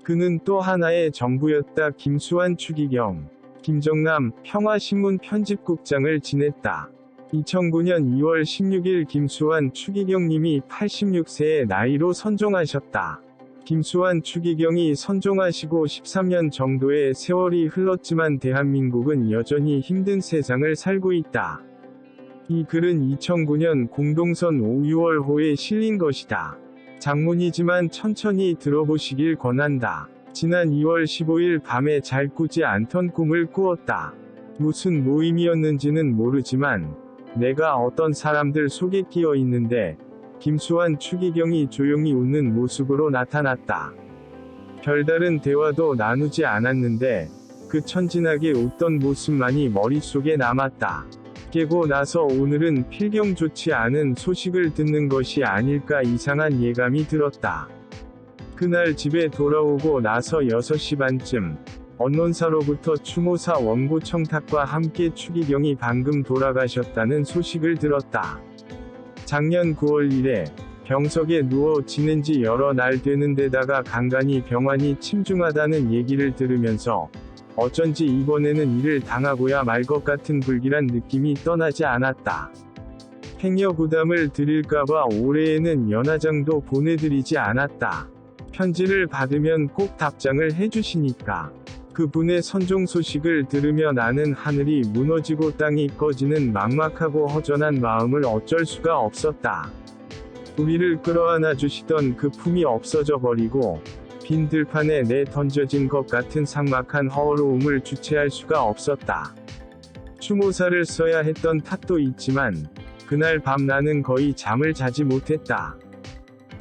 그는 또 하나의 정부였다. 김수환 추기경, 김정남, 평화신문 편집국장을 지냈다. 2009년 2월 16일 김수환 추기경님이 86세의 나이로 선종하셨다. 김수환 추기경이 선종하시고 13년 정도의 세월이 흘렀지만 대한민국은 여전히 힘든 세상을 살고 있다. 이 글은 2009년 공동선 5-6월호에 실린 것이다. 장문이지만 천천히 들어보시길 권한다. 지난 2월 15일 밤에 잘 꾸지 않던 꿈을 꾸었다. 무슨 모임이었는지는 모르지만 내가 어떤 사람들 속에 끼어 있는데 김수환 추기경이 조용히 웃는 모습으로 나타났다. 별다른 대화도 나누지 않았는데 그 천진하게 웃던 모습만이 머릿속에 남았다. 깨고 나서 오늘은 필경 좋지 않은 소식을 듣는 것이 아닐까 이상한 예감이 들었다. 그날 집에 돌아오고 나서 6시 반쯤 언론사로부터 추모사 원고 청탁과 함께 추기경이 방금 돌아가셨다는 소식을 들었다. 작년 9월 1일 병석에 누워 지낸 지 여러 날 되는데다가 간간히 병환이 침중하다는 얘기를 들으면서 어쩐지 이번에는 일을 당하고야 말 것 같은 불길한 느낌이 떠나지 않았다. 행여 부담을 드릴까봐 올해에는 연화장도 보내드리지 않았다. 편지를 받으면 꼭 답장을 해주시니까. 그분의 선종 소식을 들으며 나는 하늘이 무너지고 땅이 꺼지는 막막하고 허전한 마음을 어쩔 수가 없었다. 우리를 끌어안아 주시던 그 품이 없어져 버리고 빈 들판에 내 던져진 것 같은 삭막한 허허로움을 주체할 수가 없었다. 추모사를 써야 했던 탓도 있지만 그날 밤 나는 거의 잠을 자지 못했다.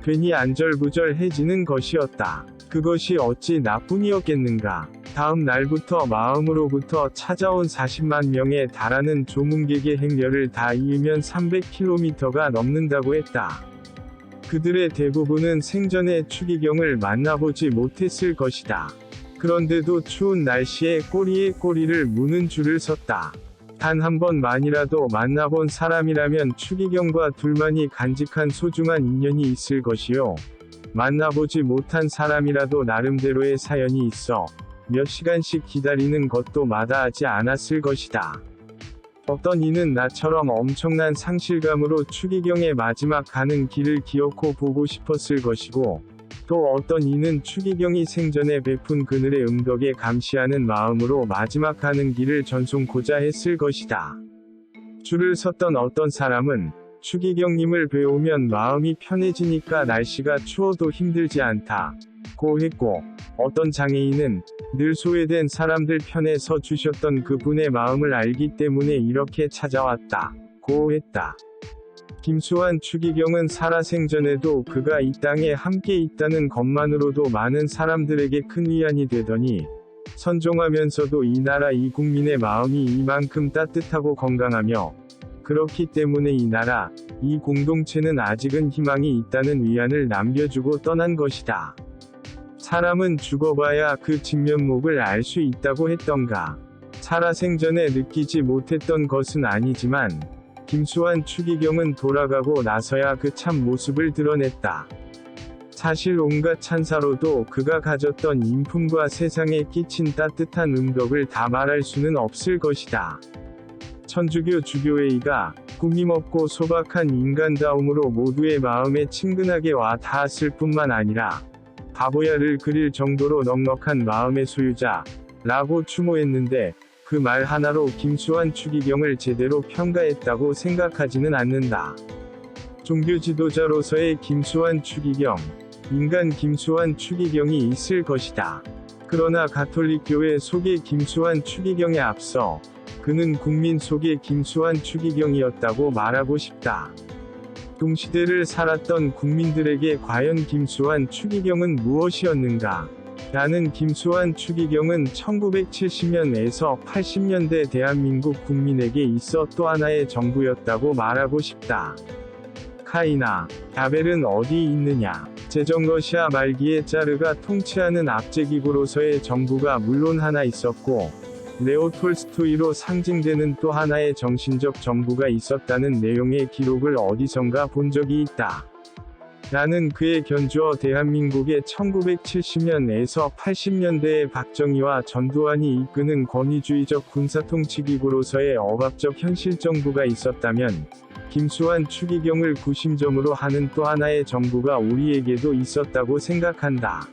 괜히 안절부절해지는 것이었다. 그것이 어찌 나뿐이었겠는가. 다음 날부터 마음으로부터 찾아온 40만 명에 달하는 조문객의 행렬을 다 이으면 300km가 넘는다고 했다. 그들의 대부분은 생전에 추기경을 만나보지 못했을 것이다. 그런데도 추운 날씨에 꼬리에 꼬리를 무는 줄을 섰다. 단 한 번만이라도 만나본 사람이라면 추기경과 둘만이 간직한 소중한 인연이 있을 것이요. 만나보지 못한 사람이라도 나름대로의 사연이 있어 몇 시간씩 기다리는 것도 마다하지 않았을 것이다. 어떤 이는 나처럼 엄청난 상실감으로 추기경의 마지막 가는 길을 기어코 보고 싶었을 것이고, 또 어떤 이는 추기경이 생전에 베푼 그늘의 음덕에 감시하는 마음으로 마지막 가는 길을 전송고자 했을 것이다. 줄을 섰던 어떤 사람은 추기경님을 뵈오면 마음이 편해지니까 날씨가 추워도 힘들지 않다고 했고, 어떤 장애인은 늘 소외된 사람들 편에 서 주셨던 그분의 마음을 알기 때문에 이렇게 찾아왔다고 했다. 김수환 추기경은 살아생전에도 그가 이 땅에 함께 있다는 것만으로도 많은 사람들에게 큰 위안이 되더니 선종하면서도 이 나라 이 국민의 마음이 이만큼 따뜻하고 건강하며 그렇기 때문에 이 나라, 이 공동체는 아직은 희망이 있다는 위안을 남겨주고 떠난 것이다. 사람은 죽어봐야 그 진면목을 알 수 있다고 했던가. 살아생전에 느끼지 못했던 것은 아니지만 김수환 추기경은 돌아가고 나서야 그 참 모습을 드러냈다. 사실 온갖 찬사로도 그가 가졌던 인품과 세상에 끼친 따뜻한 음덕을 다 말할 수는 없을 것이다. 천주교 주교회의가 꾸밈없고 소박한 인간다움으로 모두의 마음에 친근하게 와 닿았을 뿐만 아니라 바보야를 그릴 정도로 넉넉한 마음의 소유자 라고 추모했는데 그 말 하나로 김수환 추기경을 제대로 평가했다고 생각하지는 않는다. 종교 지도자로서의 김수환 추기경, 인간 김수환 추기경이 있을 것이다. 그러나 가톨릭교회 속의 김수환 추기경에 앞서 그는 국민 속의 김수환 추기경이었다고 말하고 싶다. 동시대를 살았던 국민들에게 과연 김수환 추기경은 무엇이었는가? 나는 김수환 추기경은 1970년에서 80년대 대한민국 국민에게 있어 또 하나의 정부였다고 말하고 싶다. 카이나, 야벨은 어디 있느냐? 제정러시아 말기에 짜르가 통치하는 압제기구로서의 정부가 물론 하나 있었고, 레오 톨스토이로 상징되는 또 하나의 정신적 정부가 있었다는 내용의 기록을 어디선가 본 적이 있다. 나는 그에 견주어 대한민국의 1970년에서 80년대의 박정희와 전두환이 이끄는 권위주의적 군사통치기구로서의 억압적 현실정부가 있었다면, 김수환 추기경을 구심점으로 하는 또 하나의 정부가 우리에게도 있었다고 생각한다.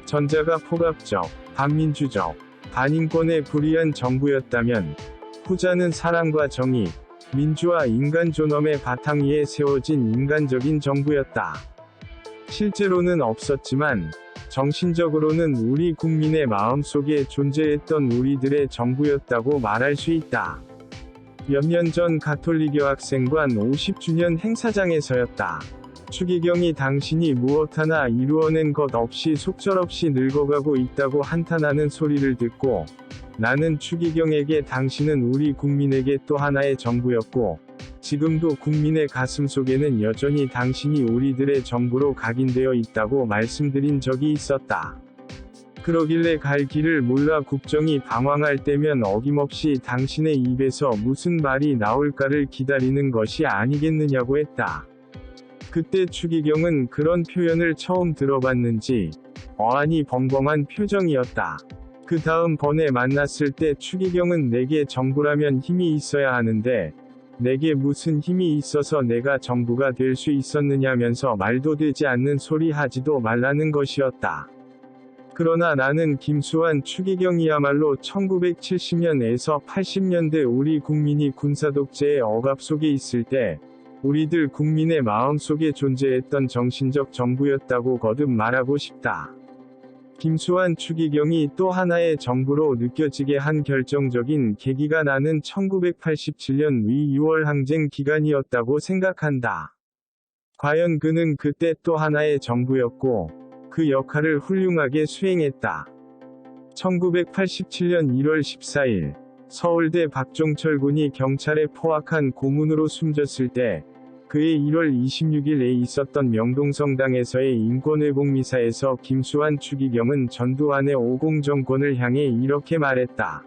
전자가 포갑적, 반민주적, 반인권에 불이한 정부였다면, 후자는 사랑과 정의, 민주와 인간 존엄의 바탕 위에 세워진 인간적인 정부였다. 실제로는 없었지만, 정신적으로는 우리 국민의 마음속에 존재했던 우리들의 정부였다고 말할 수 있다. 몇 년 전 가톨릭 여학생관 50주년 행사장에서였다. 추기경이 당신이 무엇 하나 이루어낸 것 없이 속절없이 늙어가고 있다고 한탄하는 소리를 듣고, 나는 추기경에게 당신은 우리 국민에게 또 하나의 정부였고, 지금도 국민의 가슴속에는 여전히 당신이 우리들의 정부로 각인되어 있다고 말씀드린 적이 있었다. 그러길래 갈 길을 몰라 국정이 방황할 때면 어김없이 당신의 입에서 무슨 말이 나올까를 기다리는 것이 아니겠느냐고 했다. 그때 추기경은 그런 표현을 처음 들어봤는지 어안이 벙벙한 표정이었다. 그 다음 번에 만났을 때 추기경은 내게 정부라면 힘이 있어야 하는데 내게 무슨 힘이 있어서 내가 정부가 될 수 있었느냐면서 말도 되지 않는 소리 하지도 말라는 것이었다. 그러나 나는 김수환 추기경이야말로 1970년에서 80년대 우리 국민이 군사독재의 억압 속에 있을 때 우리들 국민의 마음속에 존재했던 정신적 정부였다고 거듭 말하고 싶다. 김수환 추기경이 또 하나의 정부로 느껴지게 한 결정적인 계기가 나는 1987년 위 6월 항쟁 기간이었다고 생각한다. 과연 그는 그때 또 하나의 정부였고, 그 역할을 훌륭하게 수행했다. 1987년 1월 14일, 서울대 박종철 군이 경찰에 포악한 고문으로 숨졌을 때, 그해 1월 26일에 있었던 명동성당에서의 인권회복미사에서 김수환 추기경은 전두환의 50 정권을 향해 이렇게 말했다.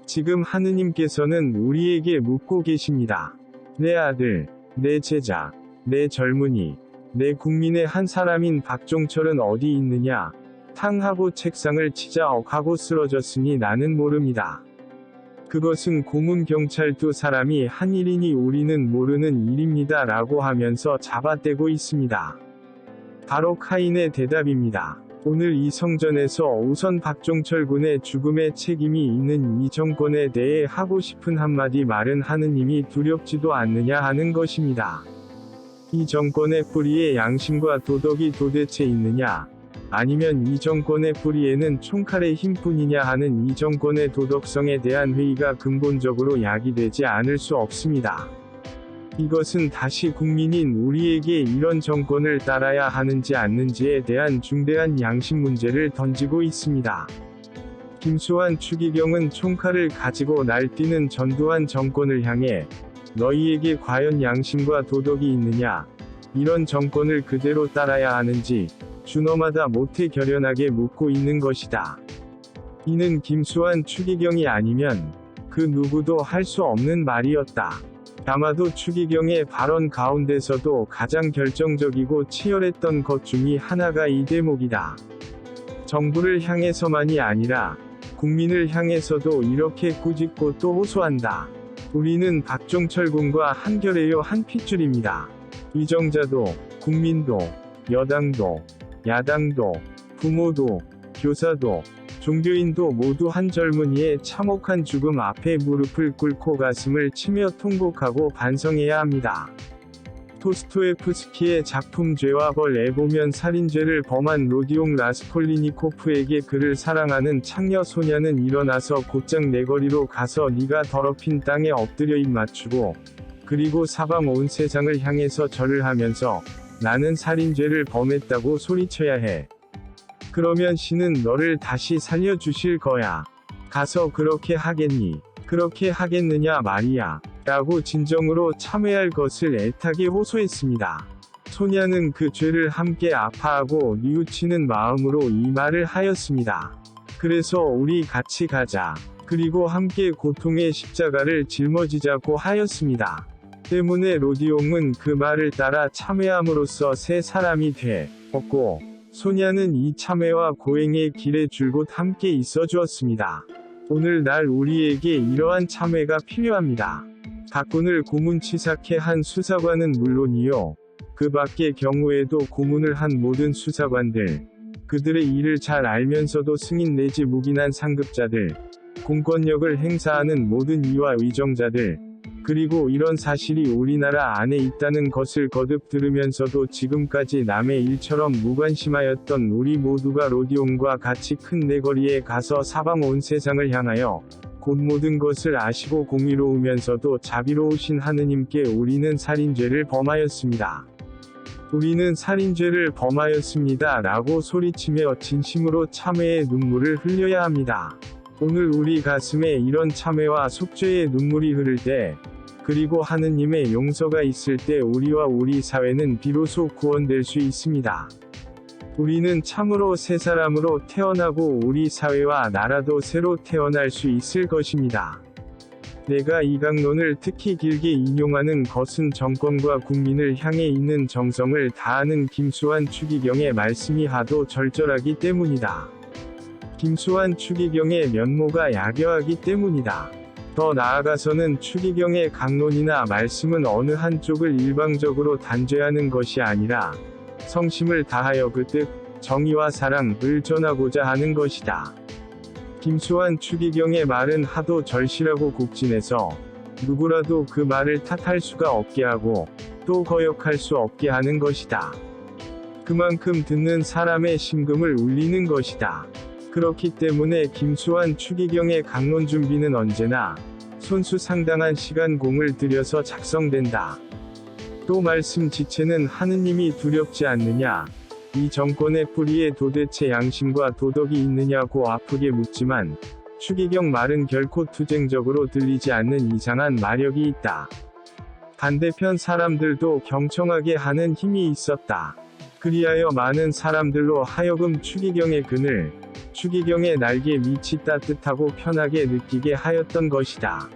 지금 하느님께서는 우리에게 묻고 계십니다. 내 아들, 내 제자, 내 젊은이, 내 국민의 한 사람인 박종철은 어디 있느냐? 탕하고 책상을 치자 억하고 쓰러졌으니 나는 모릅니다. 그것은 고문 경찰 두 사람이 한 일이니 우리는 모르는 일입니다 라고 하면서 잡아떼고 있습니다. 바로 카인의 대답입니다. 오늘 이 성전에서 우선 박종철 군의 죽음에 책임이 있는 이 정권에 대해 하고 싶은 한마디 말은 하느님이 두렵지도 않느냐 하는 것입니다. 이 정권의 뿌리에 양심과 도덕이 도대체 있느냐? 아니면 이 정권의 뿌리에는 총칼의 힘뿐이냐 하는 이 정권의 도덕성에 대한 회의가 근본적으로 야기되지 않을 수 없습니다. 이것은 다시 국민인 우리에게 이런 정권을 따라야 하는지 않는지에 대한 중대한 양심 문제를 던지고 있습니다. 김수환 추기경은 총칼을 가지고 날뛰는 전두환 정권을 향해 너희에게 과연 양심과 도덕이 있느냐? 이런 정권을 그대로 따라야 하는지 준엄하다 못해 결연하게 묻고 있는 것이다. 이는 김수환 추기경이 아니면 그 누구도 할 수 없는 말이었다. 아마도 추기경의 발언 가운데서도 가장 결정적이고 치열했던 것 중이 하나가 이 대목이다. 정부를 향해서만이 아니라 국민을 향해서도 이렇게 꾸짖고 또 호소한다. 우리는 박종철 군과 한결에요 한 핏줄입니다. 위정자도, 국민도, 여당도, 야당도, 부모도, 교사도, 종교인도 모두 한 젊은이의 참혹한 죽음 앞에 무릎을 꿇고 가슴을 치며 통곡하고 반성해야 합니다. 도스토옙스키의 작품 죄와 벌에 보면 살인죄를 범한 로디옹 라스콜리니코프에게 그를 사랑하는 창녀 소녀는 일어나서 곧장 내거리로 가서 네가 더럽힌 땅에 엎드려 입 맞추고 그리고 사방 온 세상을 향해서 절을 하면서 나는 살인죄를 범했다고 소리쳐야 해. 그러면 신은 너를 다시 살려주실 거야. 가서 그렇게 하겠니? 그렇게 하겠느냐 말이야. 라고 진정으로 참회할 것을 애타게 호소했습니다. 소녀는 그 죄를 함께 아파하고 뉘우치는 마음으로 이 말을 하였습니다. 그래서 우리 같이 가자. 그리고 함께 고통의 십자가를 짊어지자고 하였습니다. 때문에 로디옹은 그 말을 따라 참회함으로써 새 사람이 되었고, 소냐는 이 참회와 고행의 길에 줄곧 함께 있어 주었습니다. 오늘날 우리에게 이러한 참회가 필요합니다. 각군을 고문치사케 한 수사관은 물론이요, 그 밖의 경우에도 고문을 한 모든 수사관들, 그들의 일을 잘 알면서도 승인 내지 묵인한 상급자들, 공권력을 행사하는 모든 이와 의정자들, 그리고 이런 사실이 우리나라 안에 있다는 것을 거듭 들으면서도 지금까지 남의 일처럼 무관심하였던 우리 모두가 로디온과 같이 큰 내거리에 가서 사방 온 세상을 향하여 곧 모든 것을 아시고 공의로우면서도 자비로우신 하느님께 우리는 살인죄를 범하였습니다. 우리는 살인죄를 범하였습니다. 라고 소리치며 진심으로 참회의 눈물을 흘려야 합니다. 오늘 우리 가슴에 이런 참회와 속죄의 눈물이 흐를 때, 그리고 하느님의 용서가 있을 때 우리와 우리 사회는 비로소 구원될 수 있습니다. 우리는 참으로 새 사람으로 태어나고 우리 사회와 나라도 새로 태어날 수 있을 것입니다. 내가 이 강론을 특히 길게 인용하는 것은 정권과 국민을 향해 있는 정성을 다하는 김수환 추기경의 말씀이 하도 절절하기 때문이다. 김수환 추기경의 면모가 야교하기 때문이다. 더 나아가서는 추기경의 강론이나 말씀은 어느 한쪽을 일방적으로 단죄하는 것이 아니라 성심을 다하여 그 뜻, 정의와 사랑을 전하고자 하는 것이다. 김수환 추기경의 말은 하도 절실하고 국진해서 누구라도 그 말을 탓할 수가 없게 하고 또 거역할 수 없게 하는 것이다. 그만큼 듣는 사람의 심금을 울리는 것이다. 그렇기 때문에 김수환 추기경의 강론 준비는 언제나 손수상당한 시간 공을 들여서 작성된다. 또 말씀 지체는 하느님이 두렵지 않느냐, 이 정권의 뿌리에 도대체 양심과 도덕이 있느냐고 아프게 묻지만, 추기경 말은 결코 투쟁적으로 들리지 않는 이상한 마력이 있다. 반대편 사람들도 경청하게 하는 힘이 있었다. 그리하여 많은 사람들로 하여금 추기경의 그늘, 추기경의 날개 밑이 따뜻하고 편하게 느끼게 하였던 것이다.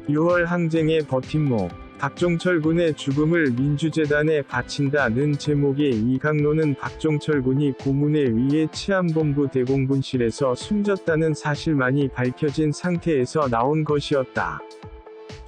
6월 항쟁의 버팀목, 박종철 군의 죽음을 민주재단에 바친다는 제목의 이 강론은 박종철 군이 고문에 의해 치안본부 대공분실에서 숨졌다는 사실만이 밝혀진 상태에서 나온 것이었다.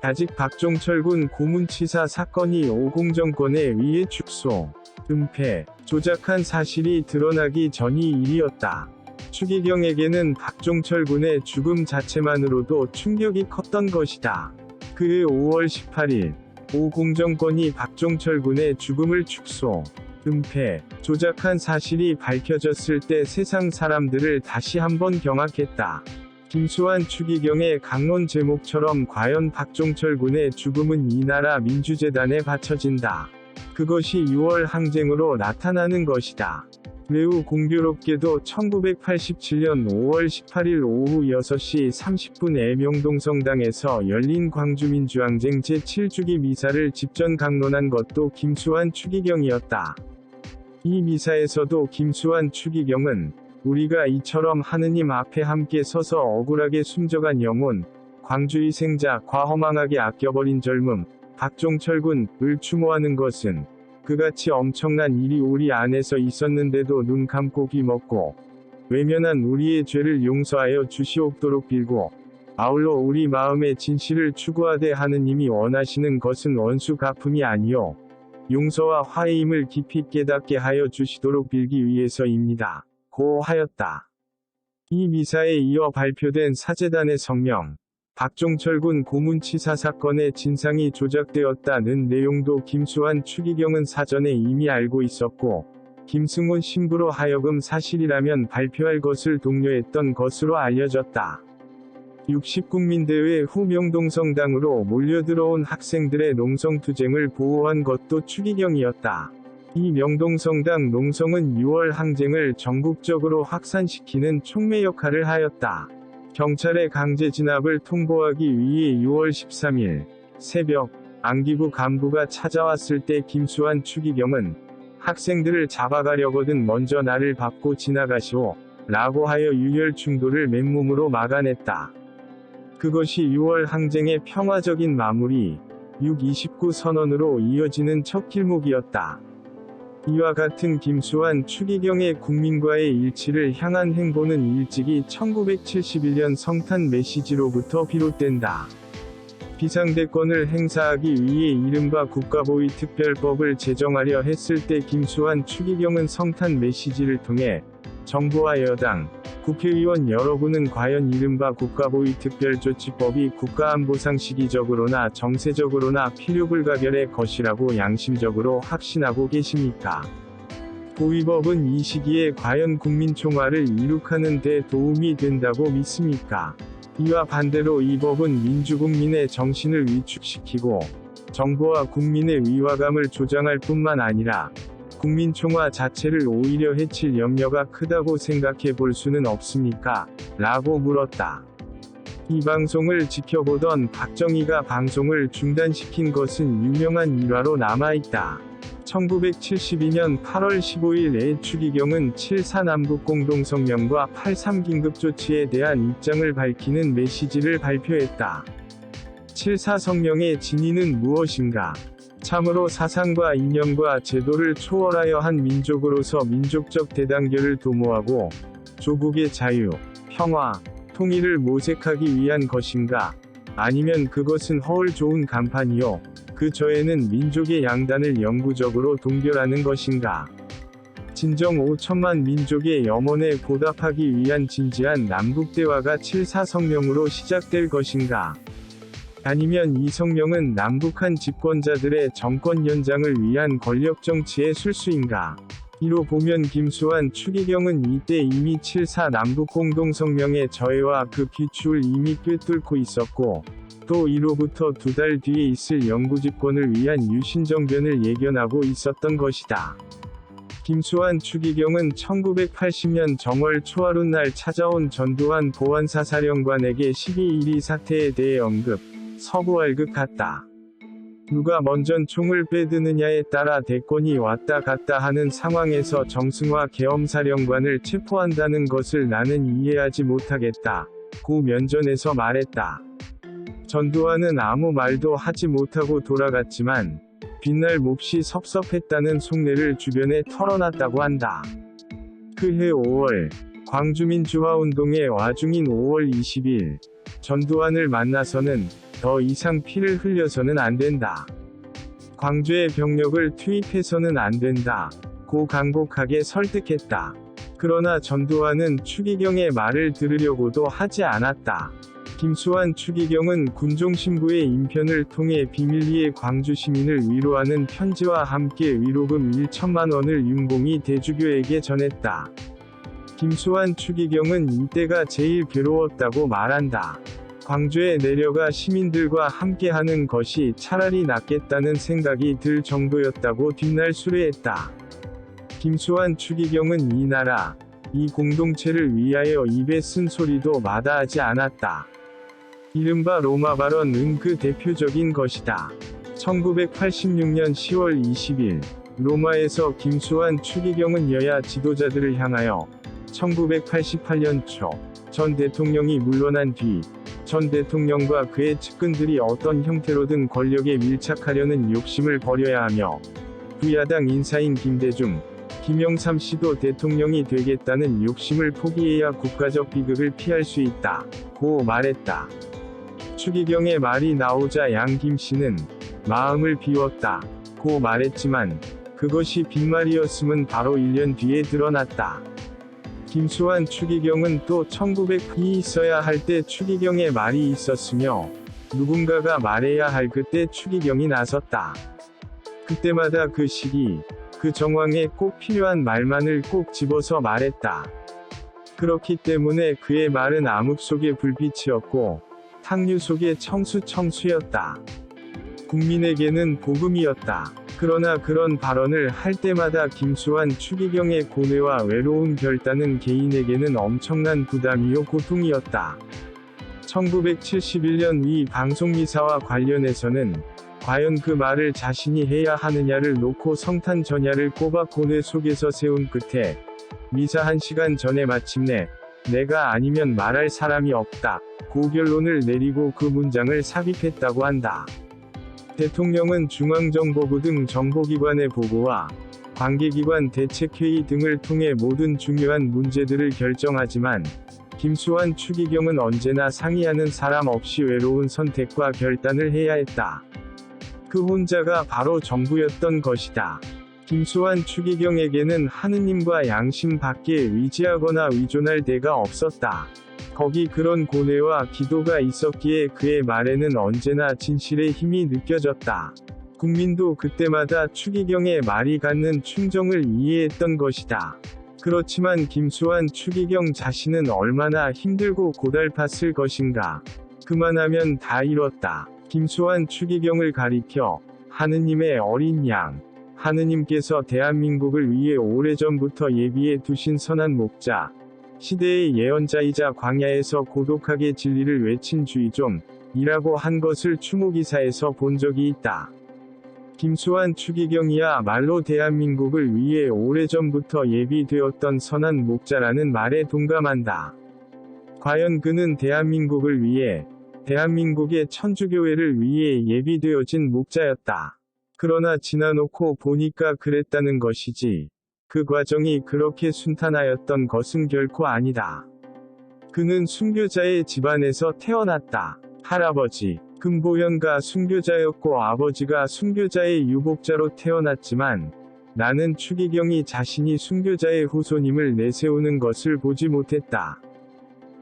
아직 박종철 군 고문치사 사건이 오공정권에 의해 축소, 은폐, 조작한 사실이 드러나기 전이 일이었다. 추기경에게는 박종철 군의 죽음 자체만으로도 충격이 컸던 것이다. 그해 5월 18일, 오공정권이 박종철 군의 죽음을 축소, 은폐, 조작한 사실이 밝혀졌을 때 세상 사람들을 다시 한번 경악했다. 김수환 추기경의 강론 제목처럼 과연 박종철 군의 죽음은 이 나라 민주재단에 바쳐진다. 그것이 6월 항쟁으로 나타나는 것이다. 매우 공교롭게도 1987년 5월 18일 오후 6시 30분에 명동성당에서 열린 광주민주항쟁 제7주기 미사를 집전 강론한 것도 김수환 추기경이었다. 이 미사에서도 김수환 추기경은 우리가 이처럼 하느님 앞에 함께 서서 억울하게 숨져간 영혼, 광주의 생자, 과허망하게 아껴버린 젊음, 박종철 군을 추모하는 것은 그같이 엄청난 일이 우리 안에서 있었는데도 눈 감고 귀 먹고 외면한 우리의 죄를 용서하여 주시옵도록 빌고, 아울러 우리 마음의 진실을 추구하되 하느님이 원하시는 것은 원수 갚음이 아니요 용서와 화해임을 깊이 깨닫게 하여 주시도록 빌기 위해서입니다. 고 하였다. 이 미사에 이어 발표된 사재단의 성명, 박종철 군 고문치사 사건의 진상이 조작되었다는 내용도 김수환 추기경은 사전에 이미 알고 있었고, 김승훈 신부로 하여금 사실이라면 발표할 것을 독려했던 것으로 알려졌다. 60국민대회 후 명동성당으로 몰려들어온 학생들의 농성투쟁을 보호한 것도 추기경이었다. 이 명동성당 농성은 6월 항쟁을 전국적으로 확산시키는 촉매 역할을 하였다. 경찰의 강제 진압을 통보하기 위해 6월 13일 새벽 안기부 간부가 찾아왔을 때 김수환 추기경은 학생들을 잡아가려거든 먼저 나를 밟고 지나가시오 라고 하여 유혈 충돌을 맨몸으로 막아냈다. 그것이 6월 항쟁의 평화적인 마무리, 6.29 선언으로 이어지는 첫 길목이었다. 이와 같은 김수환, 추기경의 국민과의 일치를 향한 행보는 일찍이 1971년 성탄 메시지로부터 비롯된다. 비상대권을 행사하기 위해 이른바 국가보위특별법을 제정하려 했을 때 김수환, 추기경은 성탄 메시지를 통해 정부와 여당, 국회의원 여러분은 과연 이른바 국가보위특별조치법이 국가안보상 시기적으로나 정세적으로나 필요불가결의 것이라고 양심적으로 확신하고 계십니까? 보위법은 이 시기에 과연 국민총화를 이룩하는 데 도움이 된다고 믿습니까? 이와 반대로 이 법은 민주국민의 정신을 위축시키고 정부와 국민의 위화감을 조장할 뿐만 아니라 국민총화 자체를 오히려 해칠 염려가 크다고 생각해 볼 수는 없습니까? 라고 물었다. 이 방송을 지켜보던 박정희가 방송을 중단시킨 것은 유명한 일화로 남아있다. 1972년 8월 15일에 추기경은 7.4 남북공동성명과 8.3 긴급조치에 대한 입장을 밝히는 메시지를 발표했다. 7.4 성명의 진위는 무엇인가? 참으로 사상과 이념과 제도를 초월하여 한 민족으로서 민족적 대단결을 도모하고 조국의 자유, 평화, 통일을 모색하기 위한 것인가? 아니면 그것은 허울 좋은 간판이요, 그 저에는 민족의 양단을 영구적으로 동결하는 것인가? 진정 5천만 민족의 염원에 보답하기 위한 진지한 남북대화가 7.4 성명으로 시작될 것인가? 아니면 이 성명은 남북한 집권자들의 정권 연장을 위한 권력정치의 술수인가? 이로 보면 김수환, 추기경은 이때 이미 7.4 남북공동성명의 저해와 그 비추를 이미 꿰뚫고 있었고, 또 이로부터 2달 뒤에 있을 영구집권을 위한 유신정변을 예견하고 있었던 것이다. 김수환, 추기경은 1980년 정월 초하룻날 찾아온 전두환 보안사사령관에게 12.12 사태에 대해 서구할 것 같다. 누가 먼저 총을 빼드느냐에 따라 대권이 왔다 갔다 하는 상황에서 정승화 계엄사령관을 체포한다는 것을 나는 이해하지 못하겠다. 고 면전에서 말했다. 전두환은 아무 말도 하지 못하고 돌아갔지만 빛날 몹시 섭섭했다는 속내를 주변에 털어놨다고 한다. 그해 5월, 광주민주화운동의 와중인 5월 20일, 전두환을 만나서는 더 이상 피를 흘려서는 안 된다. 광주에 병력을 투입해서는 안 된다. 고 간곡하게 설득했다. 그러나 전두환은 추기경의 말을 들으려고도 하지 않았다. 김수환, 추기경은 군종신부의 인편을 통해 비밀리에 광주 시민을 위로하는 편지와 함께 위로금 1천만 원을 윤봉이 대주교에게 전했다. 김수환, 추기경은 이때가 제일 괴로웠다고 말한다. 광주에 내려가 시민들과 함께하는 것이 차라리 낫겠다는 생각이 들 정도였다고 뒷날 수레했다. 김수환, 추기경은 이 나라, 이 공동체를 위하여 입에 쓴 소리도 마다하지 않았다. 이른바 로마 발언은 그 대표적인 것이다. 1986년 10월 20일, 로마에서 김수환, 추기경은 여야 지도자들을 향하여 1988년 초, 전 대통령이 물러난 뒤, 전 대통령과 그의 측근들이 어떤 형태로든 권력에 밀착하려는 욕심을 버려야 하며, 부야당 인사인 김대중, 김영삼 씨도 대통령이 되겠다는 욕심을 포기해야 국가적 비극을 피할 수 있다. 고 말했다. 추기경의 말이 나오자 양 김 씨는 마음을 비웠다. 고 말했지만, 그것이 빈말이었음은 바로 1년 뒤에 드러났다. 김수환, 추기경은 또 1900이 있어야 할 때 추기경의 말이 있었으며, 누군가가 말해야 할 그때 추기경이 나섰다. 그때마다 그 시기, 그 정황에 꼭 필요한 말만을 꼭 집어서 말했다. 그렇기 때문에 그의 말은 암흑 속의 불빛이었고, 탕류 속의 청수였다. 국민에게는 복음이었다. 그러나 그런 발언을 할 때마다 김수환, 추기경의 고뇌와 외로운 결단은 개인에게는 엄청난 부담이요 고통이었다. 1971년 이 방송미사와 관련해서는 과연 그 말을 자신이 해야 하느냐를 놓고 성탄 전야를 꼬박 고뇌 속에서 세운 끝에 미사 1시간 전에 마침내 내가 아니면 말할 사람이 없다 고 결론을 내리고 그 문장을 삽입했다고 한다. 대통령은 중앙정보부 등 정보기관의 보고와 관계기관 대책회의 등을 통해 모든 중요한 문제들을 결정하지만 김수환 추기경은 언제나 상의하는 사람 없이 외로운 선택과 결단을 해야 했다. 그 혼자가 바로 정부였던 것이다. 김수환 추기경에게는 하느님과 양심 밖에 의지하거나 의존할 데가 없었다. 거기 그런 고뇌와 기도가 있었기에 그의 말에는 언제나 진실의 힘이 느껴졌다. 국민도 그때마다 추기경의 말이 갖는 충정을 이해했던 것이다. 그렇지만 김수환 추기경 자신은 얼마나 힘들고 고달팠을 것인가. 그만하면 다 잃었다. 김수환 추기경을 가리켜 하느님의 어린 양, 하느님께서 대한민국을 위해 오래전부터 예비해 두신 선한 목자, 시대의 예언자이자 광야에서 고독하게 진리를 외친 주의좀 이라고 한 것을 추모기사에서 본 적이 있다. 김수환 추기경이야말로 대한민국을 위해 오래전부터 예비되었던 선한 목자라는 말에 동감한다. 과연 그는 대한민국을 위해, 대한민국의 천주교회를 위해 예비되어진 목자였다. 그러나 지나놓고 보니까 그랬다는 것이지. 그 과정이 그렇게 순탄하였던 것은 결코 아니다. 그는 순교자의 집안에서 태어났다. 할아버지 금보현가 순교자였고 아버지가 순교자의 유복자로 태어났지만 나는 추기경이 자신이 순교자의 후손임을 내세우는 것을 보지 못했다.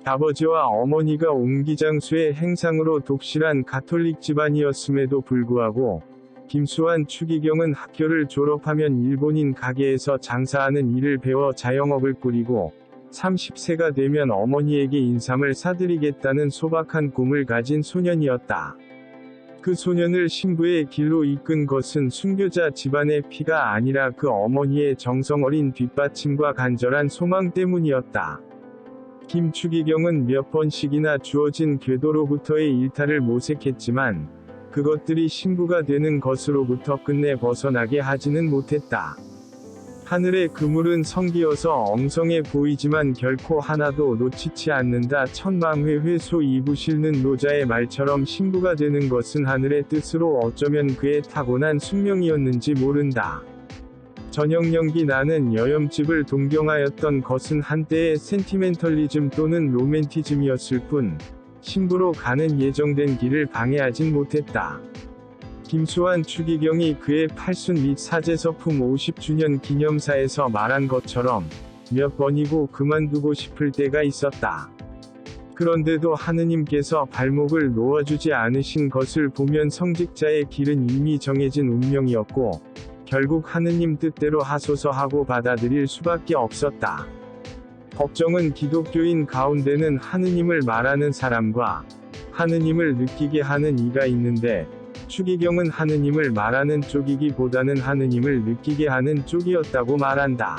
아버지와 어머니가 옹기장수의 행상으로 독실한 가톨릭 집안이었음에도 불구하고 김수환 추기경은 학교를 졸업하면 일본인 가게에서 장사하는 일을 배워 자영업을 꾸리고 30세가 되면 어머니에게 인삼을 사드리겠다는 소박한 꿈을 가진 소년이었다. 그 소년을 신부의 길로 이끈 것은 순교자 집안의 피가 아니라 그 어머니의 정성 어린 뒷받침과 간절한 소망 때문이었다. 김추기경은 몇 번씩이나 주어진 궤도로부터의 일탈을 모색했지만 그것들이 신부가 되는 것으로부터 끝내 벗어나게 하지는 못했다. 하늘의 그물은 성기여서 엉성해 보이지만 결코 하나도 놓치지 않는다. 천망회회소 이부실는 노자의 말처럼 신부가 되는 것은 하늘의 뜻으로 어쩌면 그의 타고난 숙명이었는지 모른다. 전형연기 나는 여염집을 동경하였던 것은 한때의 센티멘털리즘 또는 로맨티즘이었을 뿐 신부로 가는 예정된 길을 방해하진 못했다. 김수환 추기경이 그의 팔순 및 사제서품 50주년 기념사에서 말한 것처럼 몇 번이고 그만두고 싶을 때가 있었다. 그런데도 하느님께서 발목을 놓아주지 않으신 것을 보면 성직자의 길은 이미 정해진 운명이었고 결국 하느님 뜻대로 하소서 하고 받아들일 수밖에 없었다. 법정은 기독교인 가운데는 하느님을 말하는 사람과 하느님을 느끼게 하는 이가 있는데 추기경은 하느님을 말하는 쪽이기보다는 하느님을 느끼게 하는 쪽이었다고 말한다.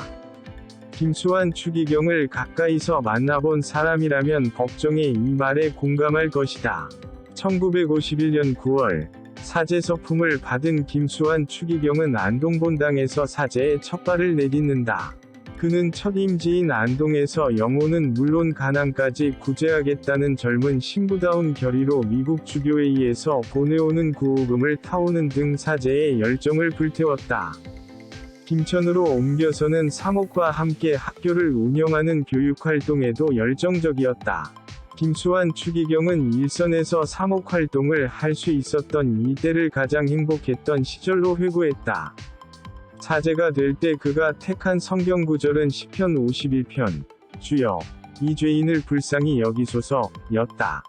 김수환 추기경을 가까이서 만나본 사람이라면 법정의 이 말에 공감할 것이다. 1951년 9월 사제서품을 받은 김수환 추기경은 안동본당에서 사제의 첫 발을 내딛는다. 그는 첫 임지인 안동에서 영혼은 물론 가난까지 구제하겠다는 젊은 신부다운 결의로 미국 주교회의에서 보내오는 구호금을 타오는 등 사제의 열정을 불태웠다. 김천으로 옮겨서는 사목과 함께 학교를 운영하는 교육활동에도 열정적이었다. 김수환 추기경은 일선에서 사목활동을 할 수 있었던 이때를 가장 행복했던 시절로 회고했다. 사제가 될 때 그가 택한 성경구절은 시편 51편, 주여, 이 죄인을 불쌍히 여기소서, 였다.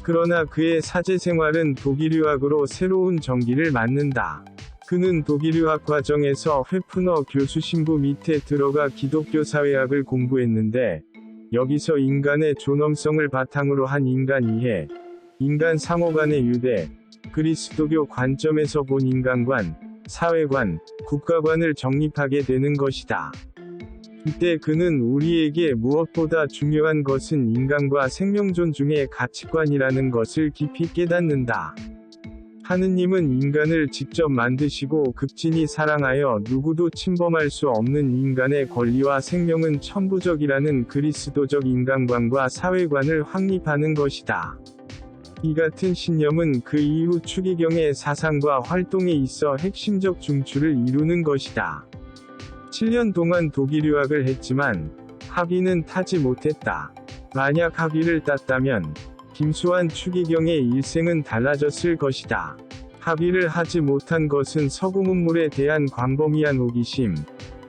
그러나 그의 사제 생활은 독일 유학으로 새로운 전기를 맞는다. 그는 독일 유학 과정에서 회푸너 교수 신부 밑에 들어가 기독교 사회학을 공부했는데, 여기서 인간의 존엄성을 바탕으로 한 인간 이해, 인간 상호 간의 유대, 그리스도교 관점에서 본 인간관, 사회관, 국가관을 정립하게 되는 것이다. 이때 그는 우리에게 무엇보다 중요한 것은 인간과 생명 존중의 가치관이라는 것을 깊이 깨닫는다. 하느님은 인간을 직접 만드시고 극진히 사랑하여 누구도 침범할 수 없는 인간의 권리와 생명은 천부적이라는 그리스도적 인간관과 사회관을 확립하는 것이다. 이 같은 신념은 그 이후 추기경의 사상과 활동에 있어 핵심적 중추를 이루는 것이다. 7년 동안 독일 유학을 했지만 학위는 타지 못했다. 만약 학위를 땄다면 김수환 추기경의 일생은 달라졌을 것이다. 학위를 하지 못한 것은 서구 문물에 대한 광범위한 호기심,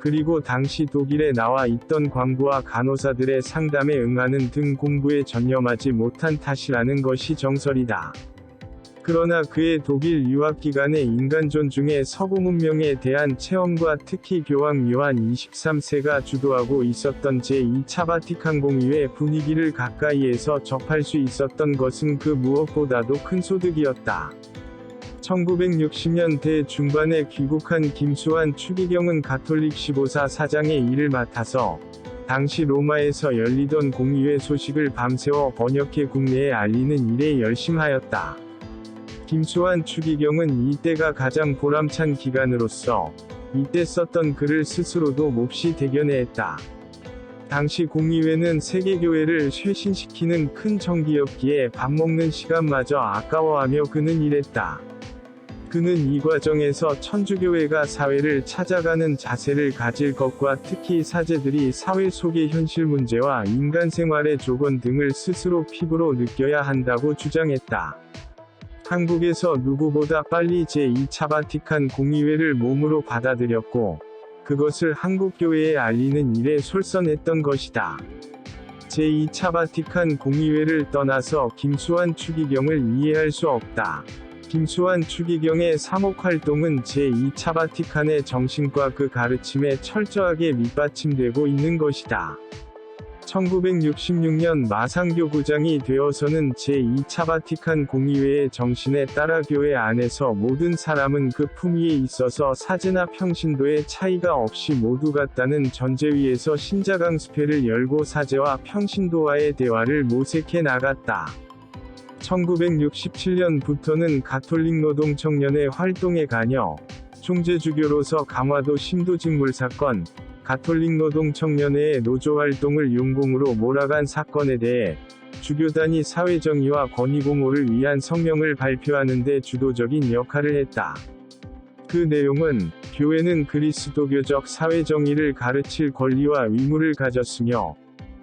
그리고 당시 독일에 나와 있던 광부와 간호사들의 상담에 응하는 등 공부에 전념하지 못한 탓이라는 것이 정설이다. 그러나 그의 독일 유학 기간의 인간 존중의 서구 문명에 대한 체험과 특히 교황 요한 23세가 주도하고 있었던 제2차 바티칸 공의회 분위기를 가까이에서 접할 수 있었던 것은 그 무엇보다도 큰 소득이었다. 1960년대 중반에 귀국한 김수환 추기경은 가톨릭 15사 사장의 일을 맡아서 당시 로마에서 열리던 공의회 소식을 밤새워 번역해 국내에 알리는 일에 열심하였다. 김수환 추기경은 이때가 가장 보람찬 기간으로서 이때 썼던 글을 스스로도 몹시 대견해했다. 당시 공의회는 세계교회를 쇄신시키는 큰 정기였기에 밥 먹는 시간마저 아까워하며 그는 이랬다. 그는 이 과정에서 천주교회가 사회를 찾아가는 자세를 가질 것과 특히 사제들이 사회 속의 현실 문제와 인간 생활의 조건 등을 스스로 피부로 느껴야 한다고 주장했다. 한국에서 누구보다 빨리 제2차 바티칸 공의회를 몸으로 받아들였고, 그것을 한국교회에 알리는 일에 솔선했던 것이다. 제2차 바티칸 공의회를 떠나서 김수환 추기경을 이해할 수 없다. 김수환 추기경의 사목활동은 제2차 바티칸의 정신과 그 가르침에 철저하게 밑받침되고 있는 것이다. 1966년 마상교구장이 되어서는 제2차 바티칸 공의회의 정신에 따라 교회 안에서 모든 사람은 그 품위에 있어서 사제나 평신도의 차이가 없이 모두 같다는 전제 위에서 신자강습회를 열고 사제와 평신도와의 대화를 모색해 나갔다. 1967년부터는 가톨릭 노동청년회 활동에 관여, 총재주교로서 강화도 신도직물 사건, 가톨릭 노동청년회의 노조활동을 용공으로 몰아간 사건에 대해 주교단이 사회정의와 권위공호를 위한 성명을 발표하는 데 주도적인 역할을 했다. 그 내용은 교회는 그리스도교적 사회정의를 가르칠 권리와 의무를 가졌으며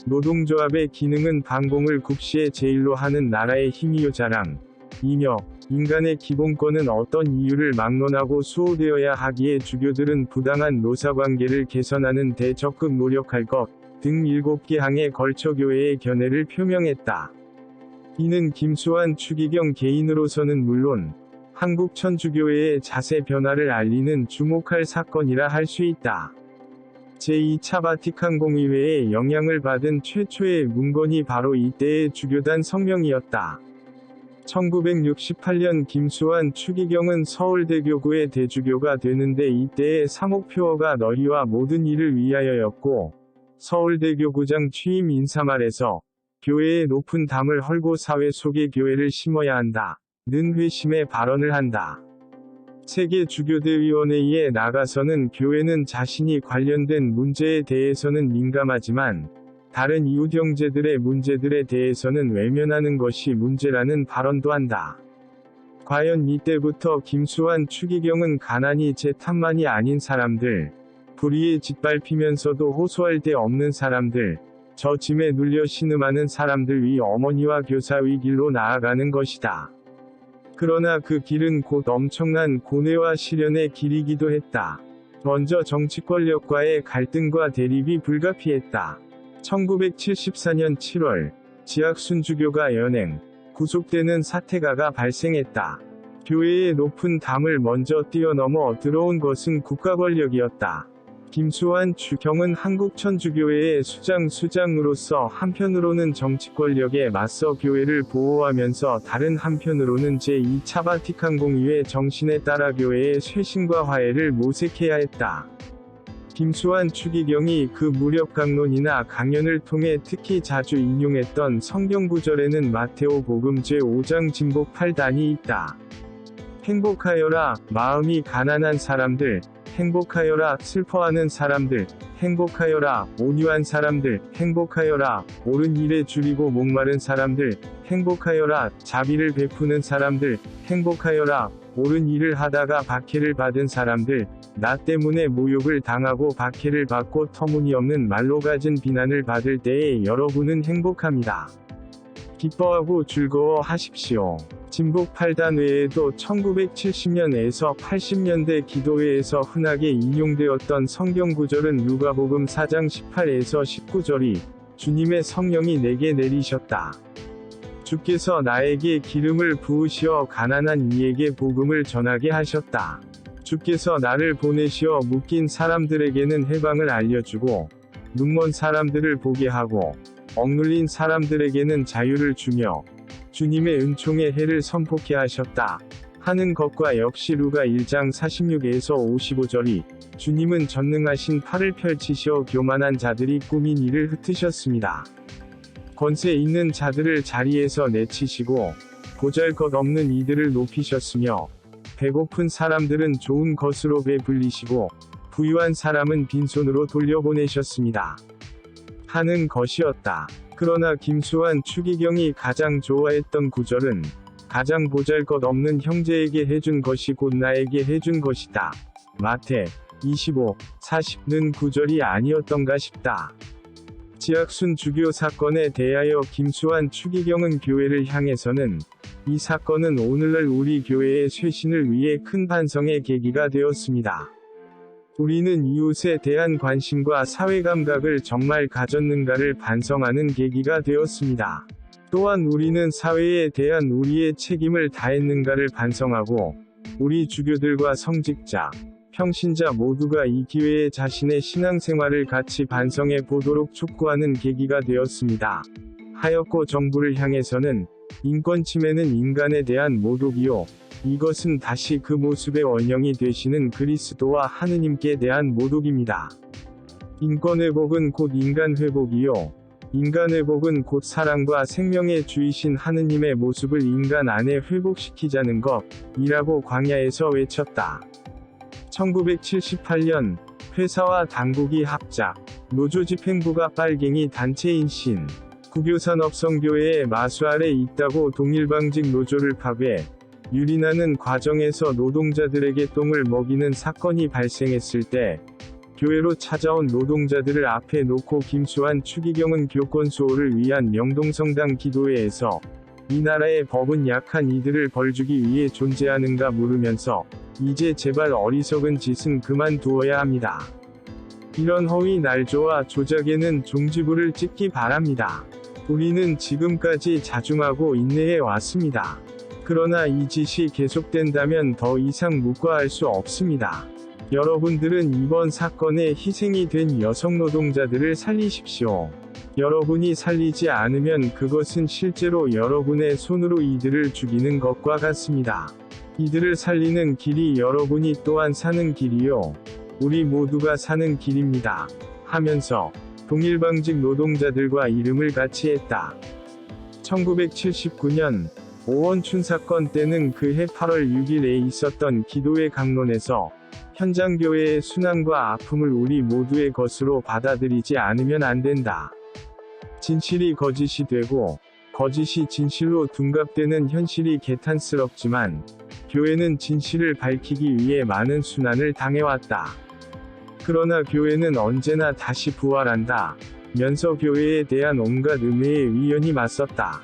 노동조합의 기능은 반공을 국시의 제일로 하는 나라의 힘이요 자랑이며 인간의 기본권은 어떤 이유를 막론하고 수호되어야 하기에 주교들은 부당한 노사관계를 개선하는 데 적극 노력할 것 등 7개 항에 걸쳐 교회의 견해를 표명했다. 이는 김수환 추기경 개인으로서는 물론 한국 천주교회의 자세 변화를 알리는 주목할 사건이라 할 수 있다. 제2차 바티칸 공의회의 영향을 받은 최초의 문건이 바로 이때의 주교단 성명이었다. 1968년 김수환 추기경은 서울대교구의 대주교가 되는데 이때의 사목표어가 너희와 모든 일을 위하여였고, 서울대교구장 취임 인사말에서 교회의 높은 담을 헐고 사회 속에 교회를 심어야 한다. 는 회심의 발언을 한다. 세계주교대위원회에 나가서는 교회는 자신이 관련된 문제에 대해서는 민감하지만 다른 이웃 형제들의 문제들에 대해서는 외면하는 것이 문제라는 발언도 한다. 과연 이때부터 김수환 추기경은 가난이 제 탓만이 아닌 사람들, 불의에 짓밟히면서도 호소할 데 없는 사람들, 저 짐에 눌려 신음하는 사람들 위 어머니와 교사의 길로 나아가는 것이다. 그러나 그 길은 곧 엄청난 고뇌와 시련의 길이기도 했다. 먼저 정치 권력과의 갈등과 대립이 불가피했다. 1974년 7월, 지학순 주교가 연행, 구속되는 사태가 발생했다. 교회의 높은 담을 먼저 뛰어넘어 들어온 것은 국가 권력이었다. 김수환 추경은 한국천주교회의 수장으로서 한편으로는 정치 권력에 맞서 교회를 보호하면서 다른 한편으로는 제2차 바티칸 공의회 정신에 따라 교회의 쇄신과 화해를 모색해야 했다. 김수환 추기경이 그 무력 강론이나 강연을 통해 특히 자주 인용했던 성경구절에는 마테오 복음 제5장 진복 8단이 있다. 행복하여라, 마음이 가난한 사람들, 행복하여라, 슬퍼하는 사람들, 행복하여라, 온유한 사람들, 행복하여라, 옳은 일에 줄이고 목마른 사람들, 행복하여라. 자비를 베푸는 사람들, 행복하여라. 옳은 일을 하다가 박해를 받은 사람들, 나 때문에 모욕을 당하고 박해를 받고 터무니없는 말로 갖은 비난을 받을 때에 여러분은 행복합니다. 기뻐하고 즐거워하십시오. 진복 8단 외에도 1970년에서 80년대 기도회에서 흔하게 인용되었던 성경 구절은 누가복음 4장 18에서 19절이 주님의 성령이 내게 내리셨다. 주께서 나에게 기름을 부으시어 가난한 이에게 복음을 전하게 하셨다. 주께서 나를 보내시어 묶인 사람들에게는 해방을 알려주고 눈먼 사람들을 보게 하고 억눌린 사람들에게는 자유를 주며 주님의 은총의 해를 선포케 하셨다. 하는 것과 역시 루가 1장 46에서 55절이 주님은 전능하신 팔을 펼치시어 교만한 자들이 꾸민 이를 흩으셨습니다. 권세 있는 자들을 자리에서 내치시고 보잘것없는 이들을 높이셨으며 배고픈 사람들은 좋은 것으로 배불리시고 부유한 사람은 빈손으로 돌려보내셨습니다. 하는 것이었다. 그러나 김수환 추기경이 가장 좋아했던 구절은 가장 보잘것없는 형제에게 해준 것이 곧 나에게 해준 것이다. 마태 25, 40는 구절이 아니었던가 싶다. 지학순 주교 사건에 대하여 김수환 추기경은 교회를 향해서는 이 사건은 오늘날 우리 교회의 쇄신을 위해 큰 반성의 계기가 되었습니다. 우리는 이웃에 대한 관심과 사회감각을 정말 가졌는가를 반성하는 계기가 되었습니다. 또한 우리는 사회에 대한 우리의 책임을 다했는가를 반성하고 우리 주교들과 성직자, 평신자 모두가 이 기회에 자신의 신앙생활을 같이 반성해 보도록 촉구하는 계기가 되었습니다. 하였고 정부를 향해서는 인권 침해는 인간에 대한 모독이요. 이것은 다시 그 모습의 원형이 되시는 그리스도와 하느님께 대한 모독입니다. 인권 회복은 곧 인간 회복이요. 인간 회복은 곧 사랑과 생명의 주이신 하느님의 모습을 인간 안에 회복시키자는 것이라고 광야에서 외쳤다. 1978년 회사와 당국이 합작, 노조집행부가 빨갱이 단체인 신 구교산업성교회의 마수 아래 있다고 동일방직 노조를 파괴, 유린하는 과정에서 노동자들에게 똥을 먹이는 사건이 발생했을 때 교회로 찾아온 노동자들을 앞에 놓고 김수환 추기경은 교권 수호를 위한 명동성당 기도회에서 이 나라의 법은 약한 이들을 벌주기 위해 존재하는가 물으면서 이제 제발 어리석은 짓은 그만두어야 합니다. 이런 허위 날조와 조작에는 종지부를 찍기 바랍니다. 우리는 지금까지 자중하고 인내해 왔습니다. 그러나 이 짓이 계속된다면 더 이상 묵과할 수 없습니다. 여러분들은 이번 사건에 희생이 된 여성 노동자들을 살리십시오. 여러분이 살리지 않으면 그것은 실제로 여러분의 손으로 이들을 죽이는 것과 같습니다. 이들을 살리는 길이 여러분이 또한 사는 길이요. 우리 모두가 사는 길입니다. 하면서 동일방직 노동자들과 이름을 같이 했다. 1979년 오원춘 사건 때는 그해 8월 6일에 있었던 기도회 강론에서 현장 교회의 순환과 아픔을 우리 모두의 것으로 받아들이지 않으면 안 된다. 진실이 거짓이 되고 거짓이 진실로 둔갑되는 현실이 개탄스럽지만 교회는 진실을 밝히기 위해 많은 순환을 당해왔다. 그러나 교회는 언제나 다시 부활한다. 면서 교회에 대한 온갖 음해의 위연이 맞섰다.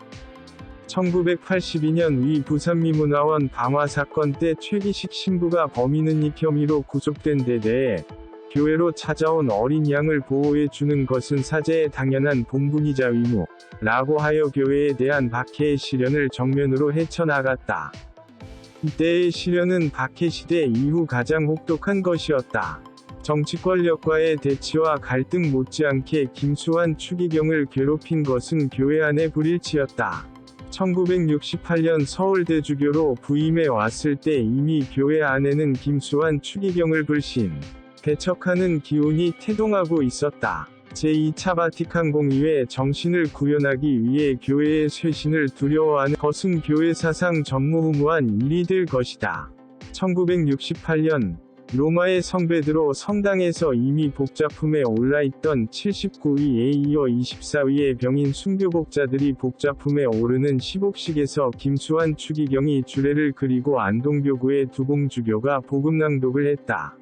1982년 위 부산미문화원 방화 사건 때 최기식 신부가 범인은닉 혐의로 구속된 데 대해 교회로 찾아온 어린 양을 보호해 주는 것은 사제의 당연한 본분이자 의무라고 하여 교회에 대한 박해의 시련을 정면으로 헤쳐나갔다. 이때의 시련은 박해 시대 이후 가장 혹독한 것이었다. 정치 권력과의 대치와 갈등 못지않게 김수환 추기경을 괴롭힌 것은 교회 안의 불일치였다. 1968년 서울대주교로 부임해 왔을 때 이미 교회 안에는 김수환 추기경을 불신, 배척하는 기운이 태동하고 있었다. 제2차 바티칸 공의회 정신을 구현하기 위해 교회의 쇄신을 두려워하는 것은 교회 사상 전무후무한 일이 될 것이다. 1968년 로마의 성 베드로 성당에서 이미 복자품에 올라있던 79위에 이어 24위의 병인 순교복자들이 복자품에 오르는 시복식에서 김수환 추기경이 주례를 그리고 안동교구의 두봉주교가 복음 낭독을 했다.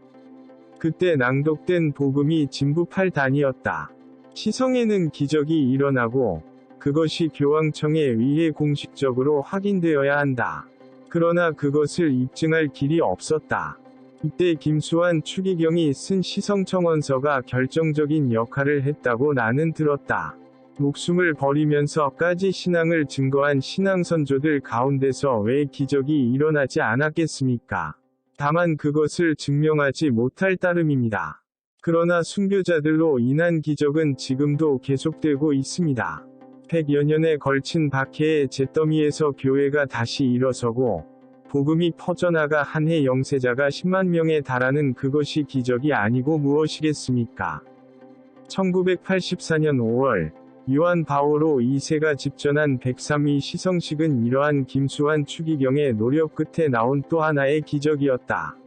그때 낭독된 복음이 진부 8단이었다. 시성에는 기적이 일어나고 그것이 교황청에 의해 공식적으로 확인되어야 한다. 그러나 그것을 입증할 길이 없었다. 이때 김수환 추기경이 쓴 시성청원서가 결정적인 역할을 했다고 나는 들었다. 목숨을 버리면서까지 신앙을 증거한 신앙선조들 가운데서 왜 기적이 일어나지 않았겠습니까? 다만 그것을 증명하지 못할 따름입니다. 그러나 순교자들로 인한 기적은 지금도 계속되고 있습니다. 100여 년에 걸친 박해의 잿더미에서 교회가 다시 일어서고 복음이 퍼져나가 한 해 영세자가 10만 명에 달하는 그것이 기적이 아니고 무엇이겠습니까? 1984년 5월 요한 바오로 2세가 집전한 103위 시성식은 이러한 김수환 추기경의 노력 끝에 나온 또 하나의 기적이었다.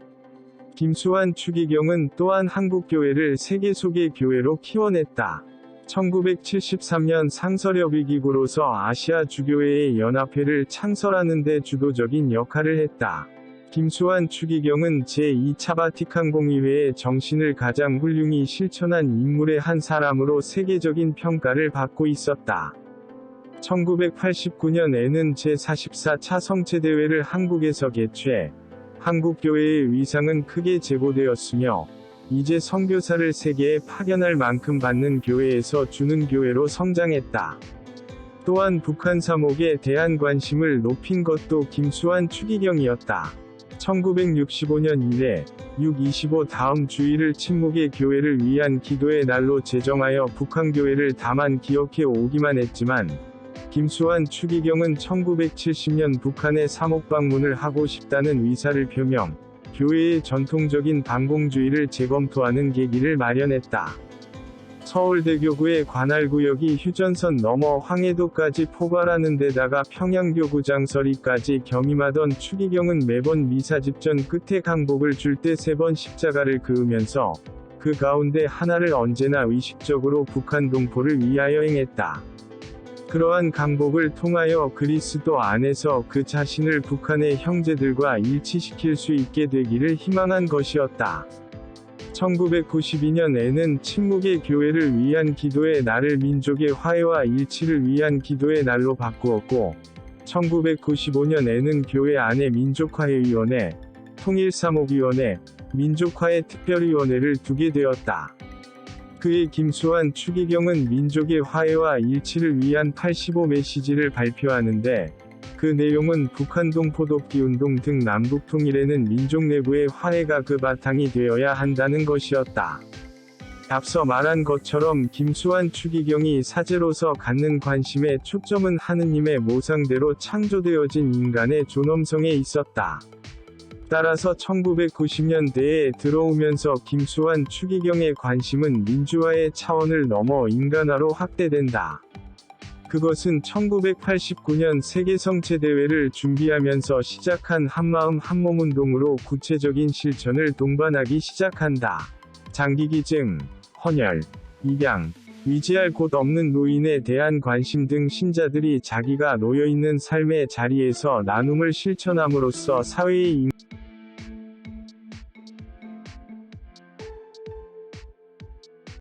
김수환 추기경은 또한 한국교회를 세계 속의 교회로 키워냈다. 1973년 상설협의기구로서 아시아 주교회의 연합회를 창설하는 데 주도적인 역할을 했다. 김수환 추기경은 제2차 바티칸 공의회의 정신을 가장 훌륭히 실천한 인물의 한 사람으로 세계적인 평가를 받고 있었다. 1989년에는 제44차 성체대회를 한국에서 개최, 한국교회의 위상은 크게 제고되었으며 이제 선교사를 세계에 파견할 만큼 받는 교회에서 주는 교회로 성장했다. 또한 북한 사목에 대한 관심을 높인 것도 김수환 추기경이었다. 1965년 이래 6.25 다음 주일을 침묵의 교회를 위한 기도의 날로 제정하여 북한교회를 다만 기억해 오기만 했지만 김수환 추기경은 1970년 북한에 사목 방문을 하고 싶다는 의사를 표명, 교회의 전통적인 반공주의를 재검토하는 계기를 마련했다. 서울대교구의 관할구역이 휴전선 넘어 황해도까지 포괄하는 데다가 평양교구 장서리까지 겸임하던 추기경은 매번 미사 집전 끝에 강복을 줄 때 3번 십자가를 그으면서 그 가운데 하나를 언제나 의식적으로 북한 동포를 위하여 행했다. 그러한 강복을 통하여 그리스도 안에서 그 자신을 북한의 형제들과 일치시킬 수 있게 되기를 희망한 것이었다. 1992년에는 침묵의 교회를 위한 기도의 날을 민족의 화해와 일치를 위한 기도의 날로 바꾸었고, 1995년에는 교회 안에 민족화해위원회, 통일사목위원회, 민족화해 특별위원회를 두게 되었다. 그의 김수환 추기경은 민족의 화해와 일치를 위한 85 메시지를 발표하는데, 그 내용은 북한 동포독기 운동 등 남북 통일에는 민족 내부의 화해가 그 바탕이 되어야 한다는 것이었다. 앞서 말한 것처럼 김수환 추기경이 사제로서 갖는 관심의 초점은 하느님의 모상대로 창조되어진 인간의 존엄성에 있었다. 따라서 1990년대에 들어오면서 김수환 추기경의 관심은 민주화의 차원을 넘어 인간화로 확대된다. 그것은 1989년 세계성체대회를 준비하면서 시작한 한마음 한몸 운동으로 구체적인 실천을 동반하기 시작한다. 장기기증, 헌혈, 입양, 위지할 곳 없는 노인에 대한 관심 등 신자들이 자기가 놓여있는 삶의 자리에서 나눔을 실천함으로써 사회의